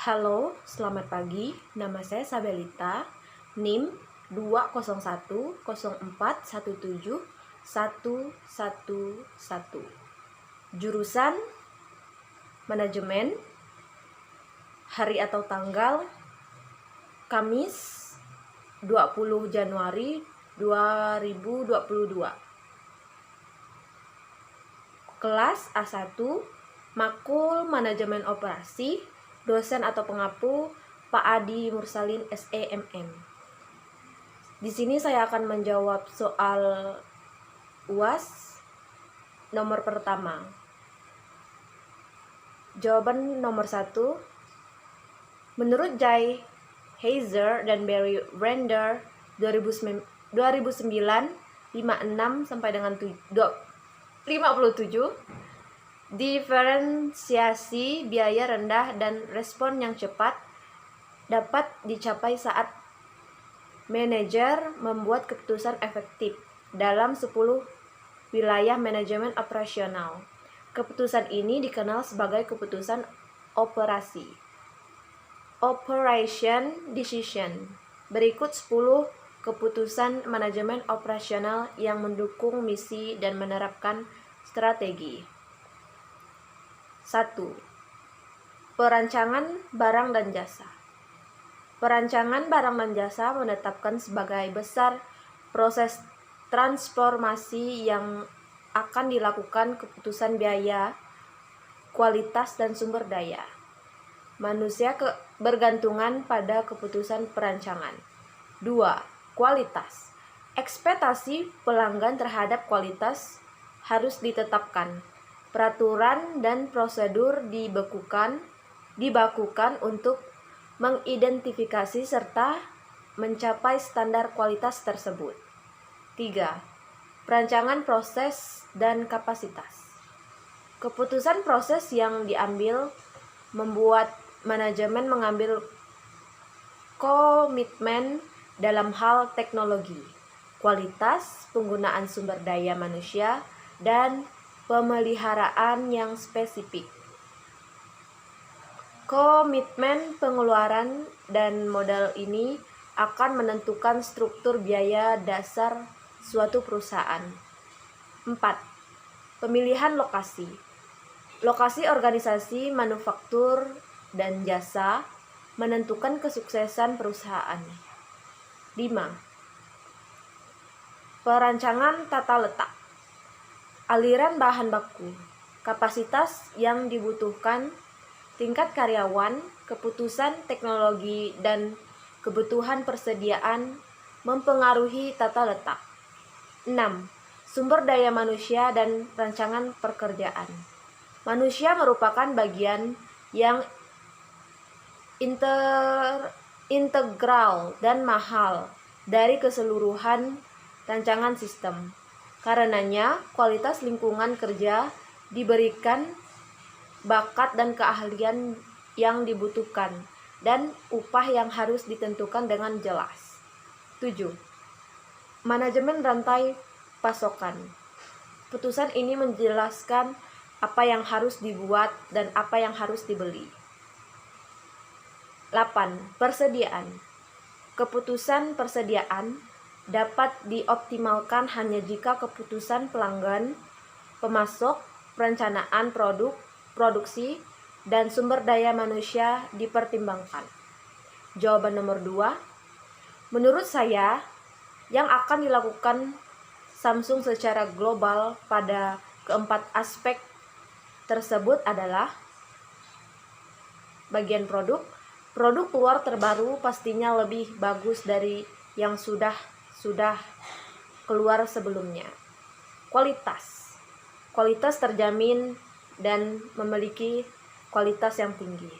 Halo, selamat pagi. Nama saya Sabelita. NIM 20104171111. Jurusan Manajemen. Hari atau tanggal Kamis 20 Januari 2022. Kelas A1, Makul Manajemen Operasi. Dosen atau pengapu Pak Adi Mursalin SEMM. Di sini saya akan menjawab soal UAS nomor pertama. Jawaban nomor 1. Menurut Jay Heiser dan Barry Brander 2009 56 sampai dengan 57, diferensiasi biaya rendah dan respon yang cepat dapat dicapai saat manajer membuat keputusan efektif dalam 10 wilayah manajemen operasional. Keputusan ini dikenal sebagai keputusan operasi, operation decision. Berikut 10 keputusan manajemen operasional yang mendukung misi dan menerapkan strategi. 1. Perancangan barang dan jasa. Perancangan barang dan jasa menetapkan sebagai besar proses transformasi yang akan dilakukan keputusan biaya, kualitas, dan sumber daya manusia bergantungan pada keputusan perancangan. 2. Kualitas. Ekspektasi pelanggan terhadap kualitas harus ditetapkan. Peraturan dan prosedur dibakukan untuk mengidentifikasi serta mencapai standar kualitas tersebut. 3. Perancangan proses dan kapasitas. Keputusan proses yang diambil membuat manajemen mengambil komitmen dalam hal teknologi, kualitas, penggunaan sumber daya manusia, dan pemeliharaan yang spesifik. Komitmen pengeluaran dan modal ini akan menentukan struktur biaya dasar suatu perusahaan. 4. Pemilihan lokasi. Lokasi organisasi manufaktur dan jasa menentukan kesuksesan perusahaan. 5. Perancangan tata letak. Aliran bahan baku, kapasitas yang dibutuhkan, tingkat karyawan, keputusan teknologi, dan kebutuhan persediaan mempengaruhi tata letak. 6. Sumber daya manusia dan rancangan pekerjaan. Manusia merupakan bagian yang integral dan mahal dari keseluruhan rancangan sistem. Karenanya, kualitas lingkungan kerja diberikan bakat dan keahlian yang dibutuhkan, dan upah yang harus ditentukan dengan jelas. 7. Manajemen rantai pasokan. Putusan ini menjelaskan apa yang harus dibuat dan apa yang harus dibeli. 8. Persediaan. Keputusan persediaan dapat dioptimalkan hanya jika keputusan pelanggan, pemasok, perencanaan produk, produksi, dan sumber daya manusia dipertimbangkan. Jawaban nomor 2. Menurut saya, yang akan dilakukan Samsung secara global pada keempat aspek tersebut adalah bagian produk. Produk keluar terbaru pastinya lebih bagus dari yang sudah keluar sebelumnya. Kualitas. Kualitas terjamin dan memiliki kualitas yang tinggi.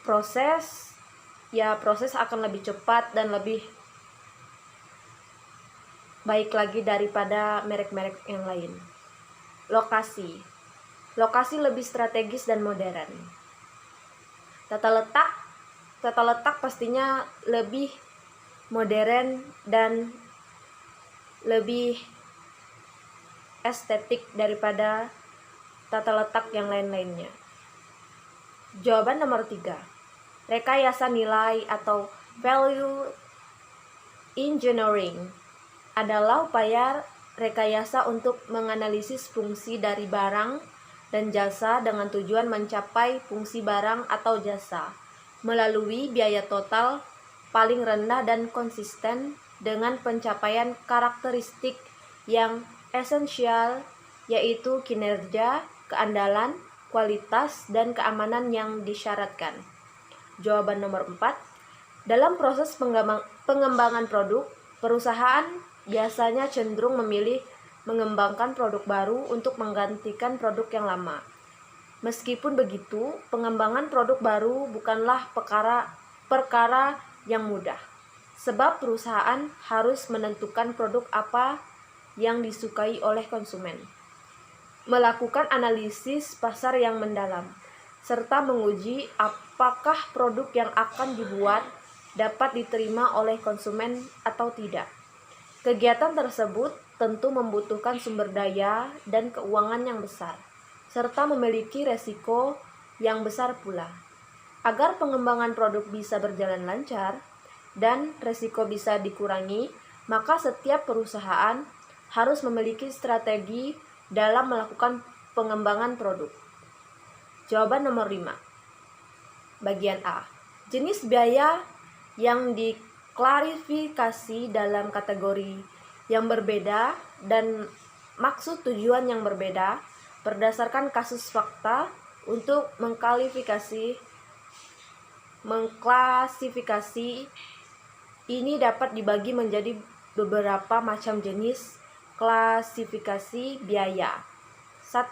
Proses akan lebih cepat dan lebih baik lagi daripada merek-merek yang lain. Lokasi. Lokasi lebih strategis dan modern. Tata letak pastinya lebih modern dan lebih estetik daripada tata letak yang lain-lainnya. Jawaban nomor 3. Rekayasa nilai atau value engineering adalah upaya rekayasa untuk menganalisis fungsi dari barang dan jasa dengan tujuan mencapai fungsi barang atau jasa melalui biaya total paling rendah dan konsisten dengan pencapaian karakteristik yang esensial, yaitu kinerja, keandalan, kualitas, dan keamanan yang disyaratkan. Jawaban nomor 4. Dalam proses pengembangan produk, perusahaan biasanya cenderung memilih mengembangkan produk baru untuk menggantikan produk yang lama. Meskipun begitu, pengembangan produk baru bukanlah perkara yang mudah, sebab perusahaan harus menentukan produk apa yang disukai oleh konsumen, melakukan analisis pasar yang mendalam, serta menguji apakah produk yang akan dibuat dapat diterima oleh konsumen atau tidak. Kegiatan tersebut tentu membutuhkan sumber daya dan keuangan yang besar, serta memiliki resiko yang besar pula. Agar pengembangan produk bisa berjalan lancar dan resiko bisa dikurangi, maka setiap perusahaan harus memiliki strategi dalam melakukan pengembangan produk. Jawaban nomor 5. Bagian A. Jenis biaya yang diklarifikasi dalam kategori yang berbeda dan maksud tujuan yang berbeda berdasarkan kasus fakta. Untuk mengklasifikasi ini dapat dibagi menjadi beberapa macam jenis klasifikasi biaya. 1.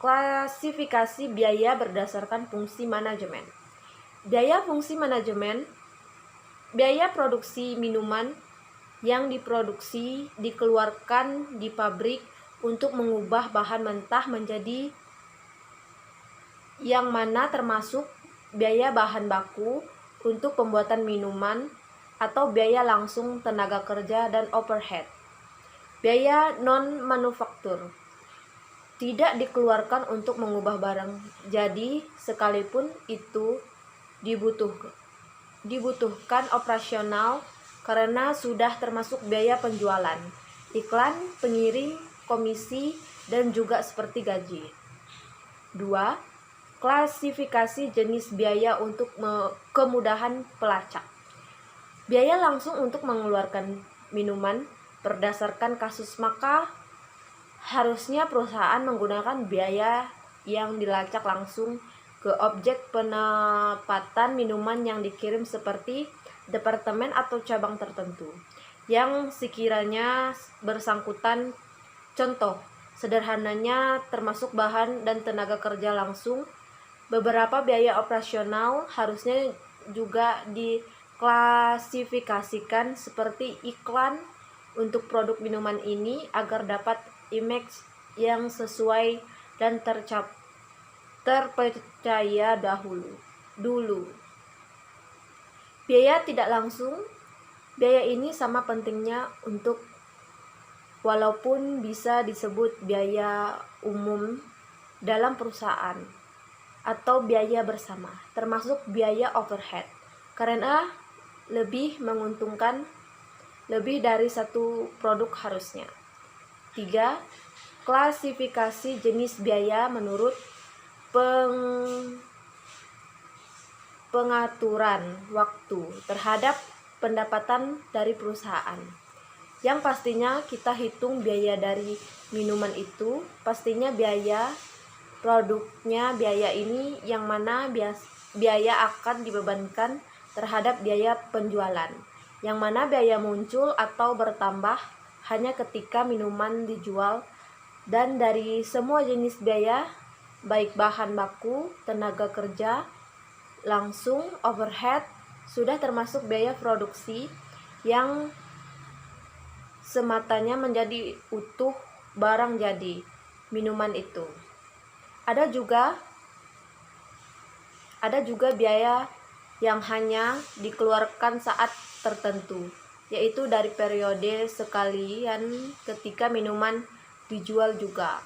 Klasifikasi biaya berdasarkan fungsi manajemen. Biaya fungsi manajemen, biaya produksi minuman yang diproduksi dikeluarkan di pabrik untuk mengubah bahan mentah menjadi yang mana termasuk biaya bahan baku untuk pembuatan minuman atau biaya langsung tenaga kerja dan overhead. Biaya non-manufaktur tidak dikeluarkan untuk mengubah barang jadi sekalipun itu dibutuhkan operasional karena sudah termasuk biaya penjualan, iklan, pengiring, komisi, dan juga seperti gaji. 2. Klasifikasi jenis biaya untuk kemudahan pelacak. Biaya langsung untuk mengeluarkan minuman berdasarkan kasus, maka harusnya perusahaan menggunakan biaya yang dilacak langsung ke objek penempatan minuman yang dikirim seperti departemen atau cabang tertentu yang sekiranya bersangkutan. Contoh sederhananya termasuk bahan dan tenaga kerja langsung. Beberapa biaya operasional harusnya juga diklasifikasikan seperti iklan untuk produk minuman ini agar dapat image yang sesuai dan terpercaya dulu. Biaya tidak langsung. Biaya ini sama pentingnya untuk walaupun bisa disebut biaya umum dalam perusahaan atau biaya bersama, termasuk biaya overhead, karena lebih menguntungkan lebih dari satu produk harusnya. 3. Klasifikasi jenis biaya menurut pengaturan waktu terhadap pendapatan dari perusahaan. Yang pastinya kita hitung biaya dari minuman itu, pastinya biaya produknya, biaya ini yang mana biaya akan dibebankan terhadap biaya penjualan, yang mana biaya muncul atau bertambah hanya ketika minuman dijual. Dan dari semua jenis biaya, baik bahan baku, tenaga kerja langsung, overhead, sudah termasuk biaya produksi yang sematanya menjadi utuh barang jadi minuman itu. Ada juga biaya yang hanya dikeluarkan saat tertentu, yaitu dari periode sekalian ketika minuman dijual juga.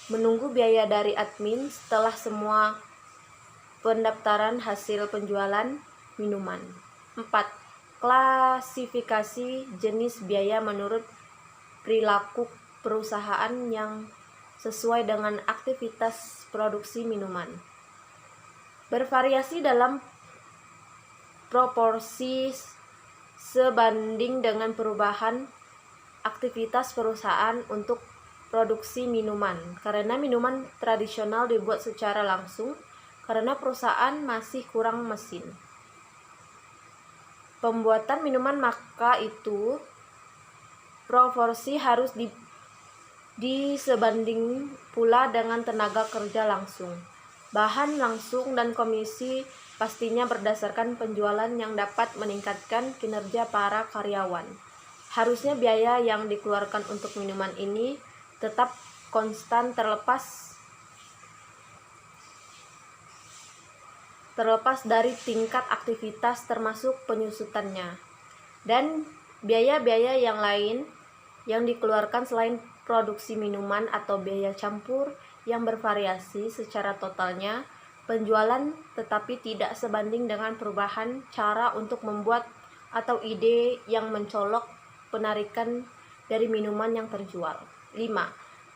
Menunggu biaya dari admin setelah semua pendaftaran hasil penjualan minuman. 4. Klasifikasi jenis biaya menurut perilaku perusahaan yang sesuai dengan aktivitas produksi minuman. Bervariasi dalam proporsi sebanding dengan perubahan aktivitas perusahaan untuk produksi minuman. Karena minuman tradisional dibuat secara langsung, karena perusahaan masih kurang mesin pembuatan minuman, maka itu proporsi harus disebanding pula dengan tenaga kerja langsung, bahan langsung, dan komisi pastinya berdasarkan penjualan yang dapat meningkatkan kinerja para karyawan. Harusnya biaya yang dikeluarkan untuk minuman ini tetap konstan terlepas dari tingkat aktivitas termasuk penyusutannya. Dan biaya-biaya yang lain yang dikeluarkan selain produksi minuman atau biaya campur yang bervariasi secara totalnya penjualan tetapi tidak sebanding dengan perubahan cara untuk membuat atau ide yang mencolok penarikan dari minuman yang terjual. 5.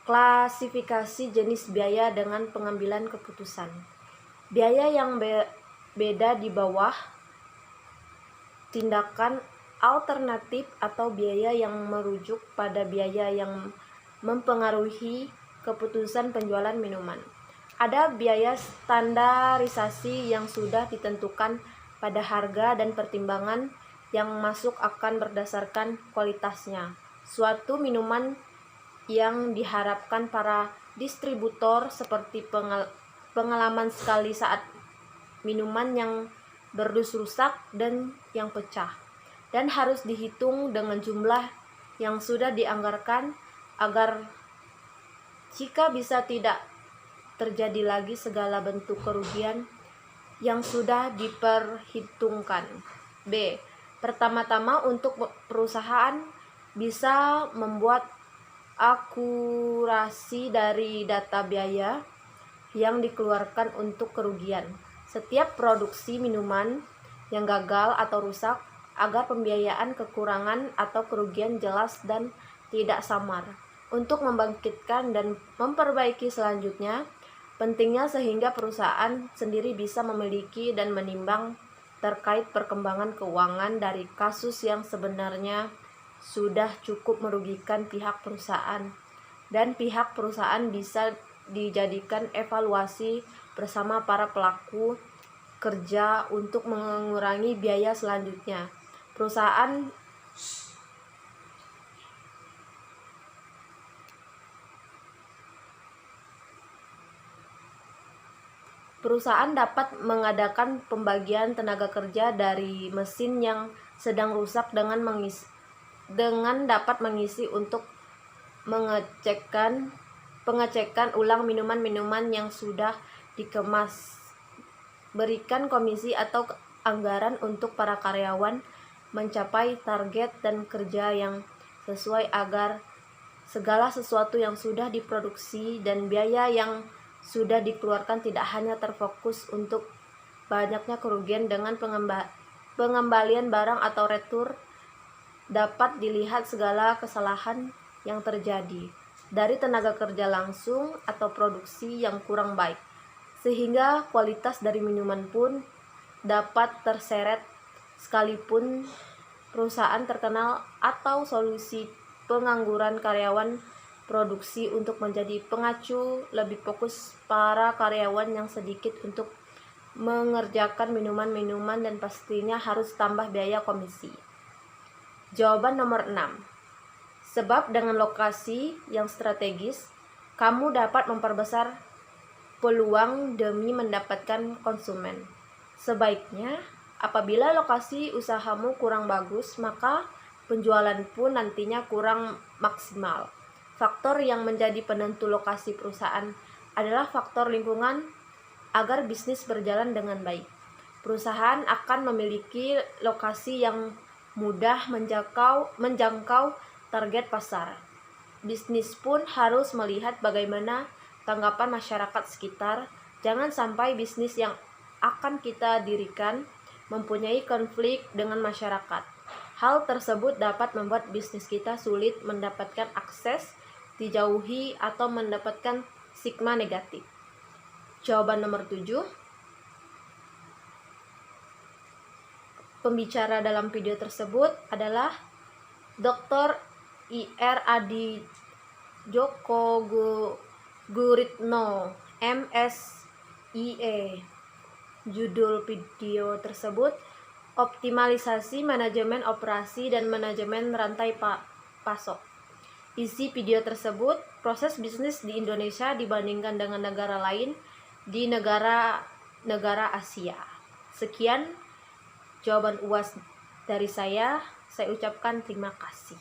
Klasifikasi jenis biaya dengan pengambilan keputusan. Biaya yang beda di bawah tindakan alternatif atau biaya yang merujuk pada biaya yang mempengaruhi keputusan penjualan minuman. Ada biaya standarisasi yang sudah ditentukan pada harga dan pertimbangan yang masuk akan berdasarkan kualitasnya. Suatu minuman yang diharapkan para distributor seperti pengalaman sekali saat minuman yang berdus rusak dan yang pecah, dan harus dihitung dengan jumlah yang sudah dianggarkan agar jika bisa tidak terjadi lagi segala bentuk kerugian yang sudah diperhitungkan. B. Pertama-tama untuk perusahaan bisa membuat akurasi dari data biaya yang dikeluarkan untuk kerugian setiap produksi minuman yang gagal atau rusak agar pembiayaan kekurangan atau kerugian jelas dan tidak samar. Untuk membangkitkan dan memperbaiki selanjutnya, pentingnya sehingga perusahaan sendiri bisa memiliki dan menimbang terkait perkembangan keuangan dari kasus yang sebenarnya sudah cukup merugikan pihak perusahaan, dan pihak perusahaan bisa dijadikan evaluasi bersama para pelaku kerja untuk mengurangi biaya selanjutnya. Perusahaan dapat mengadakan pembagian tenaga kerja dari mesin yang sedang rusak dengan dapat mengisi untuk pengecekan ulang minuman-minuman yang sudah dikemas, berikan komisi atau anggaran untuk para karyawan mencapai target dan kerja yang sesuai agar segala sesuatu yang sudah diproduksi dan biaya yang sudah dikeluarkan tidak hanya terfokus untuk banyaknya kerugian dengan pengembalian barang atau retur. Dapat dilihat segala kesalahan yang terjadi dari tenaga kerja langsung atau produksi yang kurang baik, sehingga kualitas dari minuman pun dapat terseret sekalipun perusahaan terkenal, atau solusi pengangguran karyawan produksi untuk menjadi pengacu lebih fokus para karyawan yang sedikit untuk mengerjakan minuman-minuman dan pastinya harus tambah biaya komisi. Jawaban nomor 6. Sebab dengan lokasi yang strategis, kamu dapat memperbesar peluang demi mendapatkan konsumen. Sebaiknya, apabila lokasi usahamu kurang bagus, maka penjualan pun nantinya kurang maksimal. Faktor yang menjadi penentu lokasi perusahaan adalah faktor lingkungan agar bisnis berjalan dengan baik. Perusahaan akan memiliki lokasi yang mudah menjangkau target pasar. Bisnis pun harus melihat bagaimana tanggapan masyarakat sekitar. Jangan sampai bisnis yang akan kita dirikan mempunyai konflik dengan masyarakat. Hal tersebut dapat membuat bisnis kita sulit mendapatkan akses, dijauhi, atau mendapatkan stigma negatif. Jawaban nomor 7. Pembicara dalam video tersebut adalah Dr. Ir Adi Djoko Guritno, MSIE. Judul video tersebut Optimalisasi Manajemen Operasi dan Manajemen Rantai Pasok. Isi video tersebut, proses bisnis di Indonesia dibandingkan dengan negara lain di negara Asia. Sekian jawaban UAS dari saya ucapkan terima kasih.